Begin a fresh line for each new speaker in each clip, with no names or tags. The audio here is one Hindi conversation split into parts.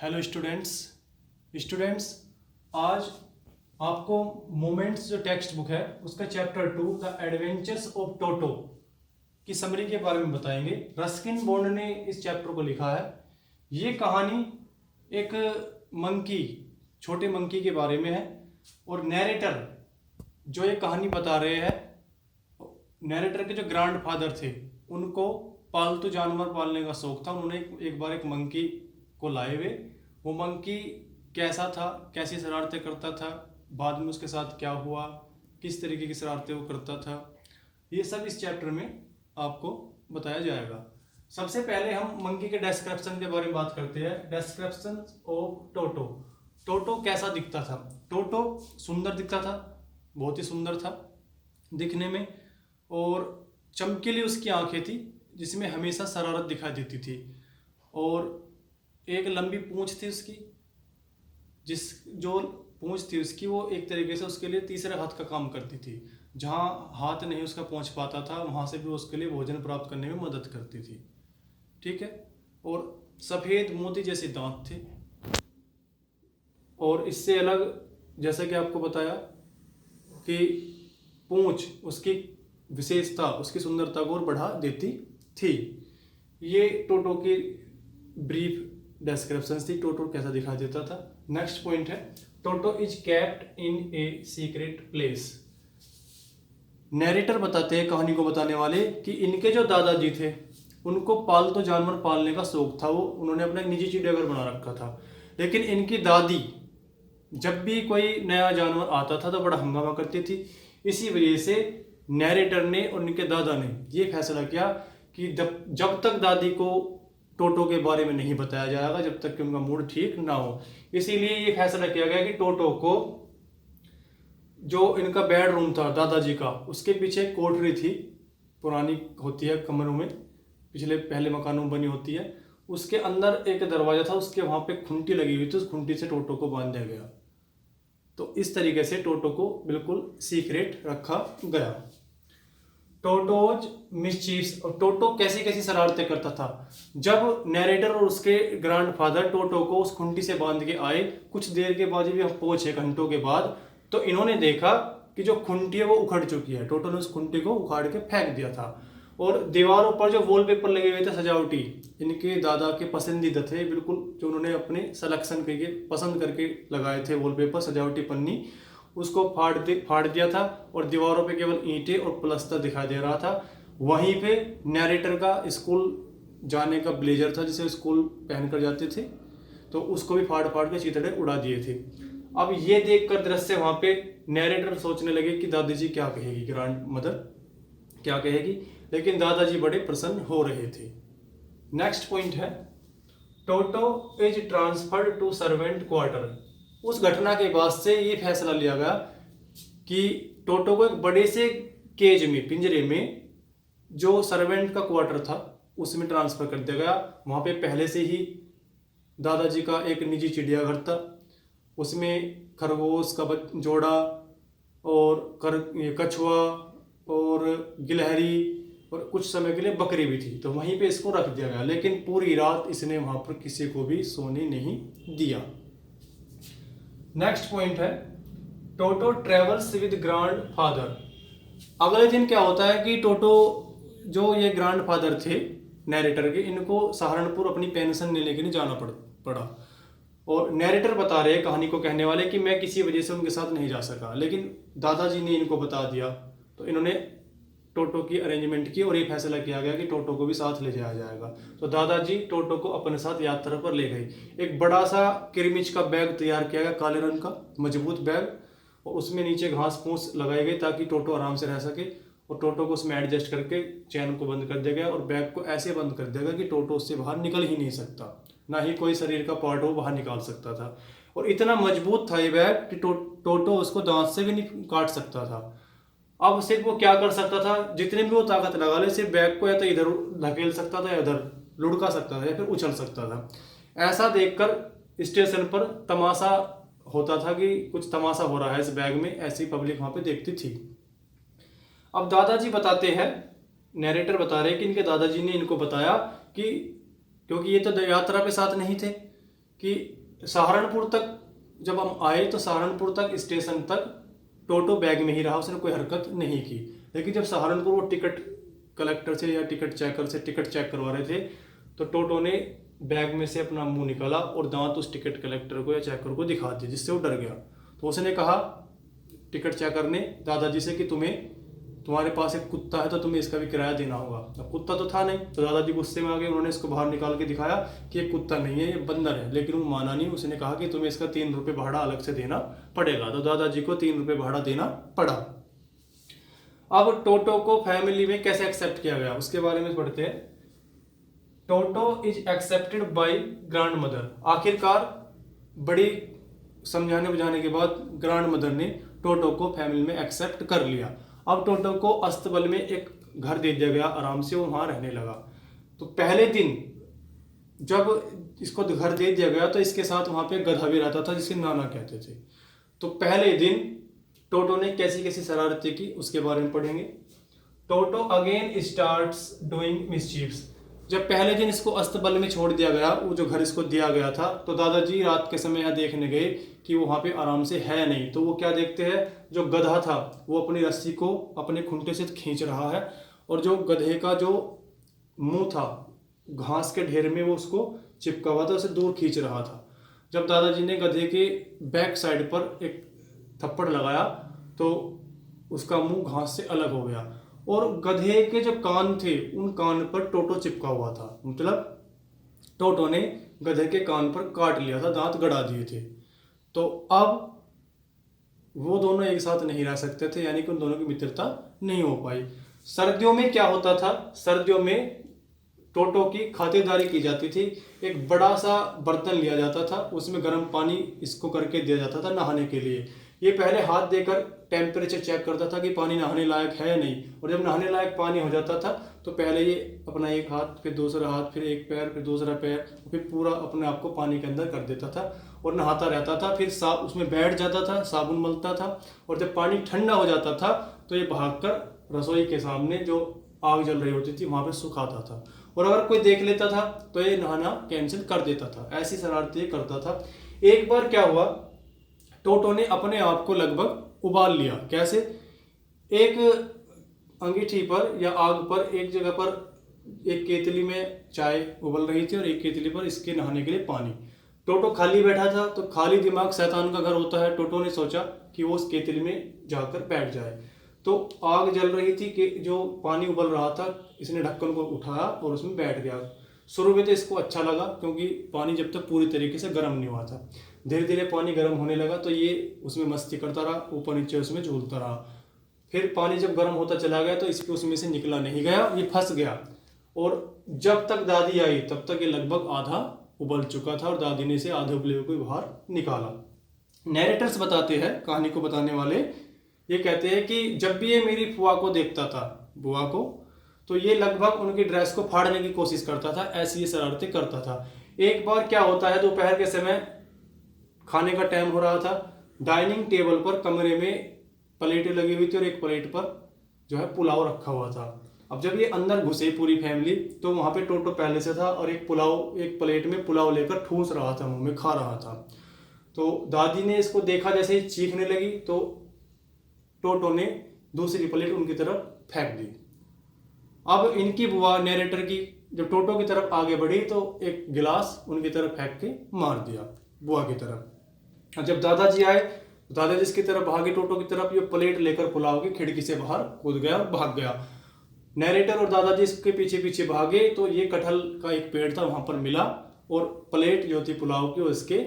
हेलो स्टूडेंट्स आज आपको मोमेंट्स जो टेक्स्ट बुक है उसका chapter 2 the adventures of Toto की समरी के बारे में बताएंगे। रस्किन बॉन्ड ने इस चैप्टर को लिखा है। ये कहानी एक मंकी, छोटे मंकी के बारे में है और नैरेटर जो ये कहानी बता रहे हैं, नैरेटर के जो ग्रैंडफादर थे उनको पालतू जानवर पालने का शौक था। उन्होंने एक बार एक मंकी को लाए हुए। वो मंकी कैसा था, कैसी शरारतें करता था, बाद में उसके साथ क्या हुआ, किस तरीके की शरारतें वो करता था, ये सब इस चैप्टर में आपको बताया जाएगा। सबसे पहले हम मंकी के डिस्क्रिप्शन के बारे में बात करते हैं। Description of Toto. टोटो कैसा दिखता था? टोटो सुंदर दिखता था, बहुत ही सुंदर था दिखने में, और चमकीली उसकी आंखें थी जिसमें हमेशा शरारत दिखाई देती थी, और एक लंबी पूंछ थी उसकी, जो पूंछ थी उसकी वो एक तरीके से उसके लिए तीसरे हाथ का काम करती थी। जहाँ हाथ नहीं उसका पहुंच पाता था वहाँ से भी उसके लिए भोजन प्राप्त करने में मदद करती थी। ठीक है। और सफ़ेद मोती जैसे दांत थे, और इससे अलग जैसा कि आपको बताया कि पूंछ उसकी विशेषता, उसकी सुंदरता को और बढ़ा देती थी। ये टोटो की ब्रीफ डिस्क्रिप्शन थी, टोटो कैसा दिखाई देता था। नेक्स्ट पॉइंट है, Toto is kept in a secret place. Narrator बताते हैं, कहानी को बताने वाले, कि इनके जो दादाजी थे उनको पालतू जानवर पालने का शौक था। वो उन्होंने अपना एक निजी चिड़ियाघर बना रखा था, लेकिन इनकी दादी जब भी कोई नया जानवर आता था तो बड़ा हंगामा करती थी। इसी वजह से नैरेटर ने और इनके दादा ने ये फैसला किया कि जब तक दादी को टोटो के बारे में नहीं बताया जाएगा, जब तक कि उनका मूड ठीक ना हो। इसीलिए ये फैसला किया गया कि टोटो को, जो इनका बेडरूम था दादाजी का, उसके पीछे एक कोठरी थी, पुरानी होती है कमरों में, पहले मकानों में बनी होती है, उसके अंदर एक दरवाजा था, उसके वहाँ पे खुंटी लगी हुई थी, उस खुंटी से टोटो को बांध दिया गया। तो इस तरीके से टोटो को बिल्कुल सीक्रेट रखा गया। टोटोज मिस्चीफ्स, और टोटो कैसी कैसी शरारतें करता था। जब नैरेटर और उसके ग्रैंडफादर टोटो को उस खुंटी से बांध के आए, कुछ देर के बाद भी हम पहुंचे, घंटों के बाद, तो इन्होंने देखा कि जो खुंटी है वो उखड़ चुकी है। टोटो ने उस खुंटी को उखाड़ के फेंक दिया था, और दीवारों पर जो वॉलपेपर लगे हुए थे सजावटी, इनके दादा के पसंदीदा थे बिल्कुल, जो उन्होंने अपने सिलेक्शन करके पसंद करके लगाए थे वॉलपेपर, सजावटी पन्नी, उसको फाड़ दिया था, और दीवारों पे केवल ईंटें और प्लास्टर दिखाई दे रहा था। वहीं पे नैरेटर का स्कूल जाने का ब्लेजर था जिसे स्कूल पहनकर जाते थे, तो उसको भी फाड़ फाड़ के चितड़े उड़ा दिए थे। अब ये देखकर दृश्य वहाँ पे नैरेटर सोचने लगे कि दादाजी क्या कहेगी, ग्रैंड मदर क्या कहेगी, लेकिन दादाजी बड़े प्रसन्न हो रहे थे। नेक्स्ट पॉइंट है, Toto is transferred to servant quarter. उस घटना के बाद से ये फैसला लिया गया कि टोटो को एक बड़े से केज में, पिंजरे में, जो सर्वेंट का क्वार्टर था उसमें ट्रांसफर कर दिया गया। वहाँ पे पहले से ही दादाजी का एक निजी चिड़ियाघर था, उसमें खरगोश का जोड़ा और कछुआ और गिलहरी और कुछ समय के लिए बकरी भी थी, तो वहीं पे इसको रख दिया गया। लेकिन पूरी रात इसने वहाँ पर किसी को भी सोने नहीं दिया। नेक्स्ट पॉइंट है, टोटो ट्रेवल्स विद ग्रैंडफादर। अगले दिन क्या होता है कि टोटो, जो ये ग्रैंडफादर थे नैरेटर के, इनको सहारनपुर अपनी पेंशन लेने के लिए जाना पड़ा, और नैरेटर बता रहे, कहानी को कहने वाले, कि मैं किसी वजह से उनके साथ नहीं जा सका, लेकिन दादाजी ने इनको बता दिया, तो इन्होंने टोटो की अरेंजमेंट की और ये फैसला किया गया कि टोटो को भी साथ ले जाया जाएगा। तो दादाजी टोटो को अपने साथ यात्रा पर ले गए। एक बड़ा सा किरमिच का बैग तैयार किया गया, काले रंग का मजबूत बैग, और उसमें नीचे घास फूस लगाई गई ताकि टोटो आराम से रह सके, और टोटो को उसमें एडजस्ट करके चैन को बंद कर दिया गया, और बैग को ऐसे बंद कर दिया गया कि टोटो उससे बाहर निकल ही नहीं सकता, ना ही कोई शरीर का पार्ट वो बाहर निकाल सकता था। और इतना मजबूत था ये बैग कि टोटो उसको दांत से भी नहीं काट सकता था। अब सिर्फ वो क्या कर सकता था, जितने भी वो ताकत लगा ले, सिर्फ बैग को या तो इधर धकेल सकता था, या इधर लुढ़का सकता था, या फिर उछल सकता था। ऐसा देखकर स्टेशन पर तमाशा होता था कि कुछ तमाशा हो रहा है इस बैग में, ऐसी पब्लिक वहां पे देखती थी। अब दादाजी बताते हैं, नैरेटर बता रहे कि इनके दादाजी ने इनको बताया कि, क्योंकि ये तो यात्रा पे साथ नहीं थे, कि सहारनपुर तक जब हम आए तो सहारनपुर तक स्टेशन तक टोटो बैग में ही रहा, उसने कोई हरकत नहीं की। लेकिन जब सहारनपुर वो टिकट कलेक्टर से या टिकट चेकर से टिकट चेक करवा रहे थे तो टोटो ने बैग में से अपना मुंह निकाला और दांत उस टिकट कलेक्टर को या चेकर को दिखा दिए, जिससे वो डर गया। तो उसने कहा टिकट चेकर ने दादाजी से कि तुम्हारे पास एक कुत्ता है तो तुम्हें इसका भी किराया देना होगा। अब कुत्ता तो था नहीं, तो दादाजी गुस्से में आ गए। उन्होंने इसको बाहर निकाल के दिखाया कि ये कुत्ता नहीं है, ये बंदर है। लेकिन वो माना नहीं, उसने कहा कि तुम्हें इसका 3 रुपये भाड़ा अलग से देना पड़ेगा। तो दादाजी को 3 रुपये भाड़ा देना पड़ा। अब टोटो को फैमिली में कैसे एक्सेप्ट किया गया उसके बारे में पढ़ते हैं। Toto is accepted by grand mother. आखिरकार बड़ी समझाने बुझाने के बाद ग्रैंड मदर ने टोटो को फैमिली में एक्सेप्ट कर लिया। अब टोटो को अस्तबल में एक घर दे दिया गया, आराम से वो वहाँ रहने लगा। तो पहले दिन जब इसको घर दे दिया गया तो इसके साथ वहाँ पे गधा भी रहता था जिसे नाना कहते थे। तो पहले दिन टोटो ने कैसी कैसी शरारतें की उसके बारे में पढ़ेंगे। टोटो अगेन स्टार्ट्स डूइंग मिसचीफ्स। जब पहले दिन इसको अस्तबल में छोड़ दिया गया, वो जो घर इसको दिया गया था, तो दादाजी रात के समय यहाँ देखने गए कि वो वहाँ पे आराम से है नहीं। तो वो क्या देखते हैं, जो गधा था वो अपनी रस्सी को अपने खूंटे से खींच रहा है और जो गधे का जो मुंह था घास के ढेर में वो उसको चिपका हुआ था, उसे दूर खींच रहा था। जब दादाजी ने गधे के बैक साइड पर एक थप्पड़ लगाया तो उसका मुंह घास से अलग हो गया और गधे के जो कान थे उन कान पर टोटो चिपका हुआ था। मतलब टोटो ने गधे के कान पर काट लिया था, दांत गड़ा दिए थे। तो अब वो दोनों एक साथ नहीं रह सकते थे, यानी कि उन दोनों की मित्रता नहीं हो पाई। सर्दियों में क्या होता था, सर्दियों में टोटो की खातिरदारी की जाती थी। एक बड़ा सा बर्तन लिया जाता था, उसमें गर्म पानी इसको करके दिया जाता था नहाने के लिए। ये पहले हाथ देकर टेम्परेचर चेक करता था कि पानी नहाने लायक है या नहीं, और जब नहाने लायक पानी हो जाता था तो पहले ये अपना एक हाथ, फिर दूसरा हाथ, फिर एक पैर, फिर दूसरा पैर, फिर पूरा अपने आप को पानी के अंदर कर देता था और नहाता रहता था। फिर उसमें बैठ जाता था, साबुन मलता था और जब पानी ठंडा हो जाता था तो ये भागकर रसोई के सामने जो आग जल रही होती थी वहाँ पे सुखाता था, और अगर कोई देख लेता था तो ये नहाना कैंसिल कर देता था। ऐसी शरारतें करता था। एक बार क्या हुआ, टोटो ने अपने आप को लगभग उबाल लिया। कैसे, एक अंगीठी पर या आग पर एक जगह पर एक केतली में चाय उबल रही थी और एक केतली पर इसके नहाने के लिए पानी। टोटो खाली बैठा था, तो खाली दिमाग शैतान का घर होता है। टोटो ने सोचा कि वो उस केतली में जाकर बैठ जाए। तो आग जल रही थी कि जो पानी उबल रहा था, इसने ढक्कन को उठाया और उसमें बैठ गया। शुरू में तो इसको अच्छा लगा क्योंकि पानी जब तक पूरी तरीके से गर्म नहीं हुआ था। धीरे धीरे पानी गर्म होने लगा तो ये उसमें मस्ती करता रहा, ऊपर नीचे उसमें झूलता रहा। फिर पानी जब गर्म होता चला गया तो इसके उसमें से निकला नहीं गया, ये फंस गया। और जब तक दादी आई तब तक ये लगभग आधा उबल चुका था और दादी ने इसे आधे उबले हुए को बाहर निकाला। नैरेटर्स बताते हैं, कहानी को बताने वाले ये कहते हैं कि जब भी ये मेरी फुआ को देखता था, बुआ को, तो ये लगभग उनकी ड्रेस को फाड़ने की कोशिश करता था। ऐसी ये शरारतें करता था। एक बार क्या होता है, दोपहर के समय खाने का टाइम हो रहा था। डाइनिंग टेबल पर कमरे में प्लेटें लगी हुई थी और एक प्लेट पर जो है पुलाव रखा हुआ था। अब जब ये अंदर घुसे पूरी फैमिली तो वहाँ पे टोटो पहले से था और एक प्लेट में पुलाव लेकर ठूस रहा था, मुंह में खा रहा था। तो दादी ने इसको देखा, जैसे ही चीखने लगी तो टोटो ने दूसरी प्लेट उनकी तरफ फेंक दी। अब इनकी बुआ नैरेटर की जब टोटो की तरफ आगे बढ़ी तो एक गिलास उनकी तरफ फेंक के मार दिया बुआ की तरफ। और जब दादाजी आए, दादाजी इसकी तरफ भागे टोटो की तरफ, ये प्लेट लेकर पुलाव की खिड़की से बाहर कूद गया और भाग गया। नैरेटर और दादाजी इसके पीछे पीछे भागे तो ये कटहल का एक पेड़ था, वहां पर मिला और प्लेट जो थी पुलाव की वो इसके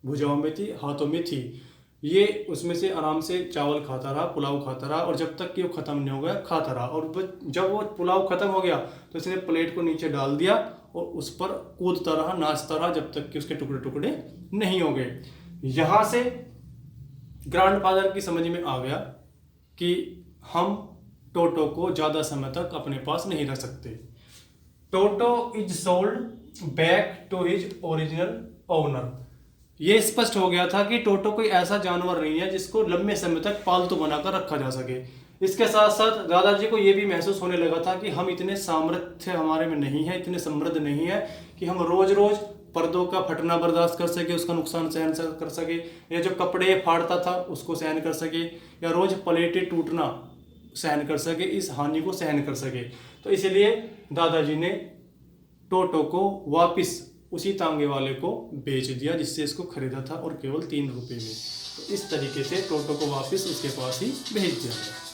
भुजाओं में थी, हाथों में थी। ये उसमें से आराम से चावल खाता रहा, पुलाव खाता रहा और जब तक कि वो खत्म नहीं हो गया खाता रहा। और जब वो पुलाव खत्म हो गया तो इसने प्लेट को नीचे डाल दिया और उस पर कूदता रहा, नाचता रहा जब तक कि उसके टुकड़े टुकड़े नहीं हो गए। यहाँ से ग्रैंडफादर की समझ में आ गया कि हम टोटो को ज़्यादा समय तक अपने पास नहीं रख सकते। Toto is sold back to his original owner. ये स्पष्ट हो गया था कि टोटो कोई ऐसा जानवर नहीं है जिसको लंबे समय तक पालतू बनाकर रखा जा सके। इसके साथ साथ दादाजी को ये भी महसूस होने लगा था कि हम इतने सामर्थ्य हमारे में नहीं है, इतने समृद्ध नहीं है कि हम रोज रोज पर्दों का फटना बर्दाश्त कर सके, उसका नुकसान सहन कर सके, या जो कपड़े फाड़ता था उसको सहन कर सके, या रोज प्लेटें टूटना सहन कर सके, इस हानि को सहन कर सके। तो इसलिए दादाजी ने टोटो को वापस उसी तांगे वाले को बेच दिया जिससे इसको खरीदा था, और केवल 3 रुपये में। तो इस तरीके से टोटो को वापस उसके पास ही भेज दिया गया।